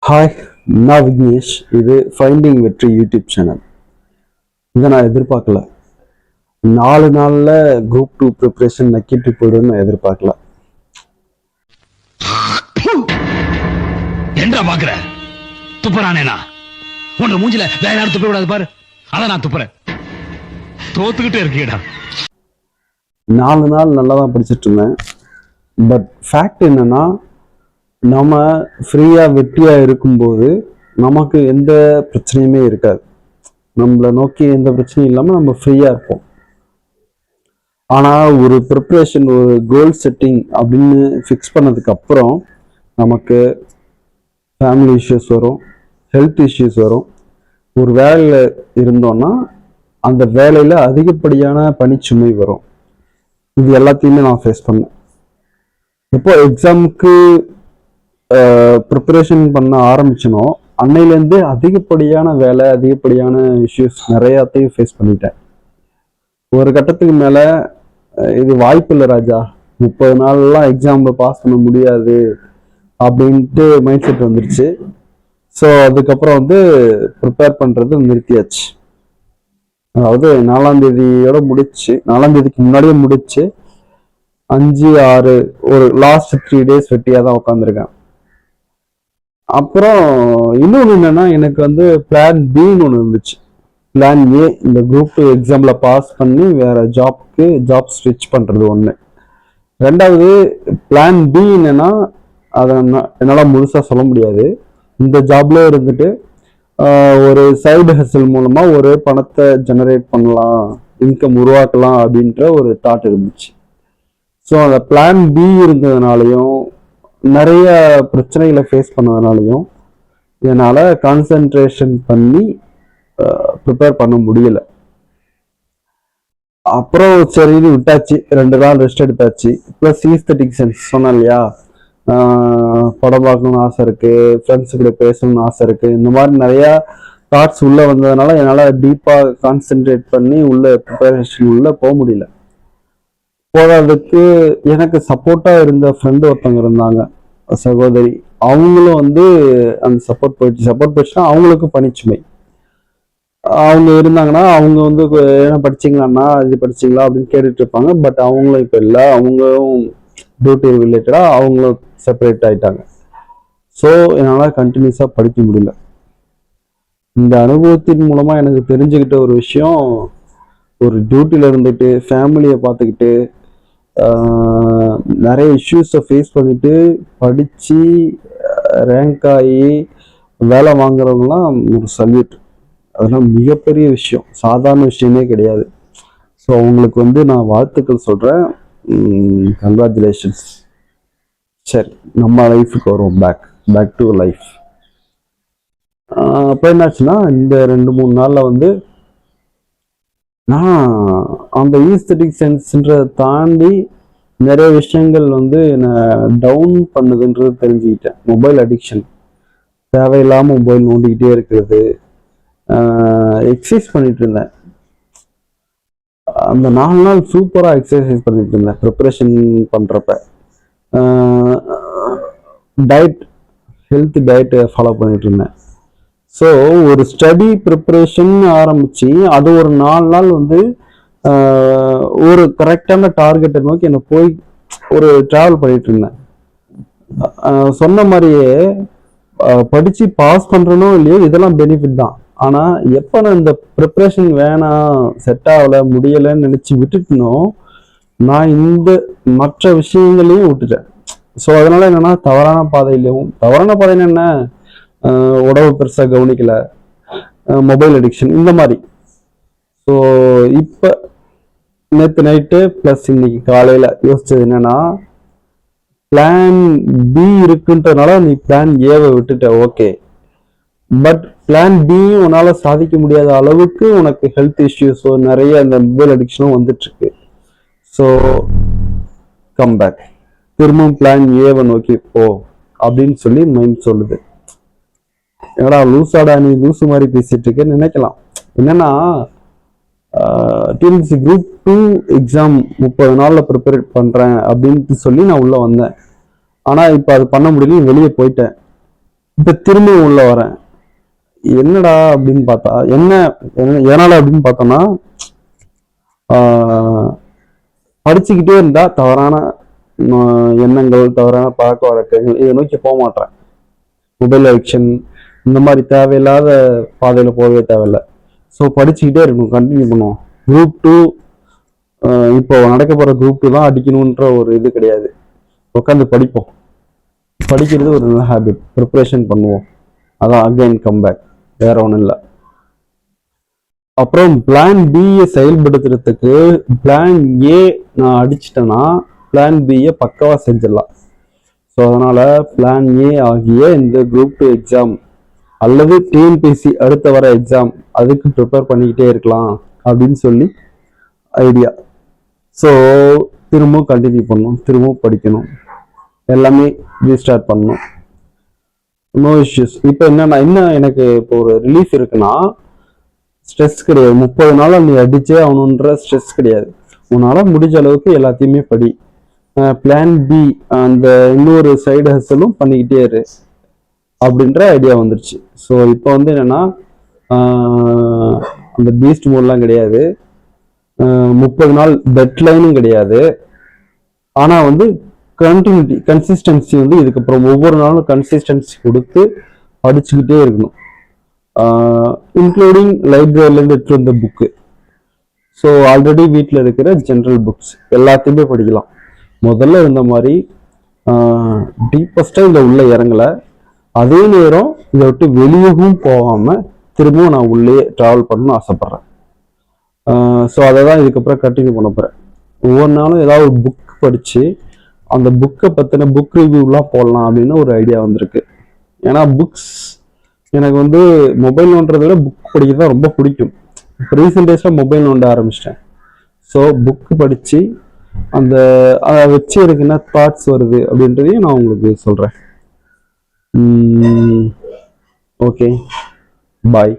Hi, நான் விக்னேஷ். இது finding வெற்றி யூடியூப் சேனல். இதை நான் எதிர்பார்க்கல. 4 நாளில் குரூப் 2 ப்ரிப்ரேஷன் நக்கிட்டு போயிடுன்னு நான் எதிர்பார்க்கல. என்ன பாக்குற? துப்புறானேனா உன்ன மூஞ்சில வேற யாரும் துப்ப விடாது பாரு. அதான் நான் துப்புறேன். தோத்துக்கிட்டே இருக்கீடா. 4 நாள் நல்லா தான் படிச்சுட்டு இருந்தேன். பட் ஃபேக்ட் என்னன்னா, நம்ம ஃப்ரீயாக வெற்றியாக இருக்கும்போது நமக்கு எந்த பிரச்சனையுமே இருக்காது. நம்மளை நோக்கி எந்த பிரச்சனையும் இல்லாமல் நம்ம ஃப்ரீயாக இருப்போம். ஆனால் ஒரு ப்ரிப்ரேஷன், ஒரு கோல் செட்டிங் அப்படின்னு ஃபிக்ஸ் பண்ணதுக்கு அப்புறம் நமக்கு ஃபேமிலி இஷ்யூஸ் வரும், ஹெல்த் இஷ்யூஸ் வரும். ஒரு வேலையில் இருந்தோம்னா அந்த வேலையில் அதிகப்படியான பணிச்சுமை வரும். இது எல்லாத்தையுமே நான் ஃபேஸ் பண்ணேன். இப்போ எக்ஸாமுக்கு ப்ரிப்பரேஷன் பண்ண ஆரம்பிச்சனோ அன்னையிலேருந்து அதிகப்படியான வேலை, அதிகப்படியான இஷ்யூஸ் நிறையாத்தையும் ஃபேஸ் பண்ணிட்டேன். ஒரு கட்டத்துக்கு மேலே இது வாய்ப்பு இல்லை ராஜா, 30 நாள்லாம் எக்ஸாமில் பாஸ் பண்ண முடியாது அப்படின்ட்டு மைண்ட் செட் வந்துருச்சு. ஸோ அதுக்கப்புறம் ப்ரிப்பேர் பண்ணுறது நிறுத்தியாச்சு. அதாவது 4ஆம் தேதியோட முடிச்சு, 4ஆம் தேதிக்கு முன்னாடியே முடிச்சு 5, 6 ஒரு லாஸ்ட் 3 days வெட்டியாக தான் உட்காந்துருக்கேன். அப்புறம் இன்னொன்று என்னன்னா, எனக்கு பிளான் பின்னு ஒன்று இருந்துச்சு. பிளான் ஏ, இந்த குரூப் 2 எக்ஸாம்ல பாஸ் பண்ணி வேற ஜாப் ஸ்விட்ச் பண்றது ஒன்று. ரெண்டாவது பிளான் பி என்னன்னா, அதை என்னால் முழுசா சொல்ல முடியாது. இந்த ஜாப்ல இருந்துட்டு ஒரு சைடு ஹசல் மூலமா ஒரு பணத்தை ஜெனரேட் பண்ணலாம், இன்கம் உருவாக்கலாம் அப்படின்ற ஒரு தாட் இருந்துச்சு. ஸோ அந்த பிளான் பி இருந்ததுனாலையும் நிறைய பிரச்சனைகளை ஃபேஸ் பண்ணதுனாலையும் என்னால் கான்சென்ட்ரேஷன் பண்ணி ப்ரிப்பேர் பண்ண முடியல. அப்புறம் சரின்னு விட்டாச்சு. 2 நாள் ரெஸ்ட் எடுத்தாச்சு. ப்ளஸ் ஈஸ்தட்டிக் சென்ஸ் சொன்னேன் இல்லையா, படம் பார்க்கணும்னு ஆசை இருக்கு, ஃப்ரெண்ட்ஸு கூட பேசணும்னு ஆசை இருக்கு. இந்த மாதிரி நிறையா தாட்ஸ் உள்ள வந்ததுனால என்னால் டீப்பாக கான்சென்ட்ரேட் பண்ணி உள்ள ப்ரிப்பரேஷன் உள்ள போக முடியல. போகிறதுக்கு எனக்கு சப்போர்ட்டாக இருந்த ஃப்ரெண்டு ஒருத்தவங்க இருந்தாங்க, சகோதரி. அவங்களும் அந்த சப்போர்ட் போயிடுச்சுன்னா அவங்களுக்கும் பணிச்சுமை. அவங்க இருந்தாங்கன்னா அவங்க என்ன படிச்சிங்களான்னா, இது படிச்சிங்களா அப்படின்னு கேட்டுட்டு இருப்பாங்க. பட் அவங்களும் இப்போ இல்லை, அவங்களும் டியூட்டி ரிலேட்டடாக அவங்களும் செப்பரேட் ஆகிட்டாங்க. ஸோ என்னால் கண்டினியூஸாக படிக்க முடியல. இந்த அனுபவத்தின் மூலமாக எனக்கு தெரிஞ்சுக்கிட்ட ஒரு விஷயம், ஒரு டியூட்டியில் இருந்துட்டு ஃபேமிலியை பார்த்துக்கிட்டு நிறைய இஷ்யூஸை ஃபேஸ் பண்ணிட்டு படித்து ரேங்க் ஆகி வேலை வாங்குறவங்கலாம் ஒரு சல்யூட். அதெல்லாம் மிகப்பெரிய விஷயம், சாதாரண விஷயமே கிடையாது. ஸோ அவங்களுக்கு நான் வாழ்த்துக்கள் சொல்கிறேன். கங்க்ராச்சுலேஷன்ஸ். சரி, நம்ம லைஃபுக்கு வருவோம். Back to life. அப்போ என்னாச்சுன்னா, இந்த 2-3 நாளில் நான் அந்த ஈஸ்தட்டிக் சென்ஸ்ன்றதை தாண்டி நிறைய விஷயங்கள் என்னை டவுன் பண்ணுதுன்றது தெரிஞ்சுக்கிட்டேன். மொபைல் அடிக்ஷன், தேவையில்லாமல் மொபைல் நோண்டிக்கிட்டே இருக்கிறது. எக்ஸசைஸ் பண்ணிட்டு இருந்தேன். அந்த 4 நாள் சூப்பராக எக்ஸசைஸ் பண்ணிட்டு இருந்தேன் ப்ரிப்பரேஷன் பண்ணுறப்ப. ஹெல்த் டயட் ஃபாலோ பண்ணிட்டு இருந்தேன். ஸோ ஒரு ஸ்டடி ப்ரிப்பரேஷன் ஆரம்பிச்சு அது ஒரு 4 நாள் ஒரு கரெக்டான டார்கெட்டை நோக்கி என்னை போய் ஒரு ட்ராவல் பண்ணிட்டு இருந்தேன். சொன்ன மாதிரியே படிச்சு பாஸ் பண்றனோ இல்லையோ இதெல்லாம் பெனிஃபிட் தான். ஆனா எப்ப நான் இந்த ப்ரிப்பரேஷன் வேணாம், செட் ஆகல, முடியலைன்னு நினைச்சு விட்டுட்டனோ, நான் இந்த மற்ற விஷயங்களையும் விட்டுட்டேன். ஸோ அதனால என்னன்னா, தவறான பாதைன்னு என்ன, உடம்பு பெருசாக கவனிக்கல, மொபைல் அடிக்ஷன், இந்த மாதிரி. ஸோ இப்போ நேற்று நைட்டு ப்ளஸ் இன்னைக்கு காலையில் யோசிச்சது என்னன்னா, பிளான் பி இருக்குன்றதுனால நீ பிளான் ஏவை விட்டுட்ட, ஓகே. பட் பிளான் பி உன்னால் சாதிக்க முடியாத அளவுக்கு உனக்கு ஹெல்த் இஷ்யூஸோ நிறைய அந்த மொபைல் அடிக்ஷனும் வந்துட்டு இருக்கு. ஸோ கம் பேக், திரும்பவும் பிளான் ஏவை நோக்கி போ அப்படின்னு சொல்லி மைண்ட் சொல்லுது. என்னடா லூசாடா, நீ லூசு மாதிரி பேசிட்டு இருக்கேன்னு நினைக்கலாம். என்னன்னா, டிஎன்பிஎஸ்சி குரூப் 2 எக்ஸாம் 30 நாளில் ப்ரிப்பேர் பண்ணுறேன் அப்படின்ட்டு சொல்லி நான் உள்ளே வந்தேன். ஆனால் இப்போ அது பண்ண முடியல, வெளியே போயிட்டேன். இப்போ திரும்ப உள்ள வரேன். என்னடா அப்படின்னு பார்த்தா எதனால அப்படின்னு பார்த்தோம்னா, படிச்சுக்கிட்டே இருந்தா தவறான எண்ணங்கள், தவறான பழக்க வழக்கங்கள் இதை நோக்கி போக மாட்டேன். மொபைல் அடிக்ஷன் இந்த மாதிரி தேவையில்லாத பாதையில போகவே தேவையில்லை. ஸோ படிச்சுக்கிட்டே இருக்கணும், கண்டினியூ பண்ணுவோம். குரூப் 2 இப்போ நடக்க போற குரூப் 2 தான் அடிக்கணுன்ற ஒரு இது கிடையாது. உட்காந்து படிப்போம். படிக்கிறது ஒரு நல்ல ஹேபிட். ப்ரிப்பரேஷன் பண்ணுவோம். அதான் அகைன் கம்பேக், வேற ஒன்றும் இல்லை. அப்புறம் பிளான் பியை செயல்படுத்துறதுக்கு பிளான் ஏ நான் அடிச்சிட்டேன்னா பிளான் பியை பக்கவா செஞ்சிடலாம். ஸோ அதனால பிளான் ஏ ஆகிய இந்த குரூப் 2 எக்ஸாம் அல்லது டிஎன்பிஎஸ்சி அடுத்த வர எக்ஸாம் அதுக்கு ப்ரிப்பேர் பண்ணிக்கிட்டே இருக்கலாம் அப்படின்னு சொல்லி ஐடியா. ஸோ திரும்பவும் கண்டினியூ பண்ணணும், திரும்பவும் படிக்கணும், எல்லாமே ரீஸ்டார்ட் பண்ணணும். No issues. இப்போ என்னன்னா எனக்கு இப்போ ஒரு ரிலீஃப் இருக்குன்னா ஸ்ட்ரெஸ் கிடையாது. 30 நாள் நீ அடிச்சே ஆகணுன்ற ஸ்ட்ரெஸ் கிடையாது. உன்னால முடிஞ்ச அளவுக்கு எல்லாத்தையுமே படி. பிளான் பி அந்த இன்னொரு சைடு ஹசலும் பண்ணிக்கிட்டே இரு அப்படின்ற ஐடியா வந்துருச்சு. ஸோ இப்போ வந்து என்னன்னா அந்த பீஸ்ட் மோட்லாம் கிடையாது, 30 நாள் டெட்லைனும் கிடையாது. ஆனா வந்து கண்டினியூட்டி, கன்சிஸ்டன்சி வந்து இதுக்கப்புறம் ஒவ்வொரு நாளும் கன்சிஸ்டன்சி கொடுத்து படிச்சுக்கிட்டே இருக்கணும். இன்க்ளூடிங் லைப்ரரியிலேருந்து எடுத்துட்டு வந்த புக்கு. ஸோ ஆல்ரெடி வீட்டில் இருக்கிற ஜென்ரல் புக்ஸ் எல்லாத்தையுமே படிக்கலாம். முதல்ல இருந்த மாதிரி டீப்பஸ்டாக இதில் உள்ள இறங்கலை. அதே நேரம் இதை விட்டு வெளியவும் போகாமல் திரும்பவும் நான் உள்ளே ட்ராவல் பண்ணணும்னு ஆசைப்பட்றேன். ஸோ அதை தான் இதுக்கப்புறம் கண்டினியூ பண்ண போகிறேன். ஒவ்வொரு நாளும் ஏதாவது ஒரு புக் படித்து அந்த புக்கை பற்றின புக் ரிவ்யூலாம் போடலாம் அப்படின்னு ஒரு ஐடியா வந்திருக்கு. ஏன்னா புக்ஸ் எனக்கு வந்து மொபைல் நோன்றதை விட புக் படிக்கிறது தான் ரொம்ப பிடிக்கும். இப்போ ரீசெண்ட் டேஸில் மொபைல் நோண்ட ஆரம்பிச்சிட்டேன். ஸோ புக்கு படித்து அந்த அதை வச்சு எனக்கு என்ன தாட்ஸ் வருது அப்படின்றதையும் நான் உங்களுக்கு சொல்கிறேன். ஓகே, பாய்.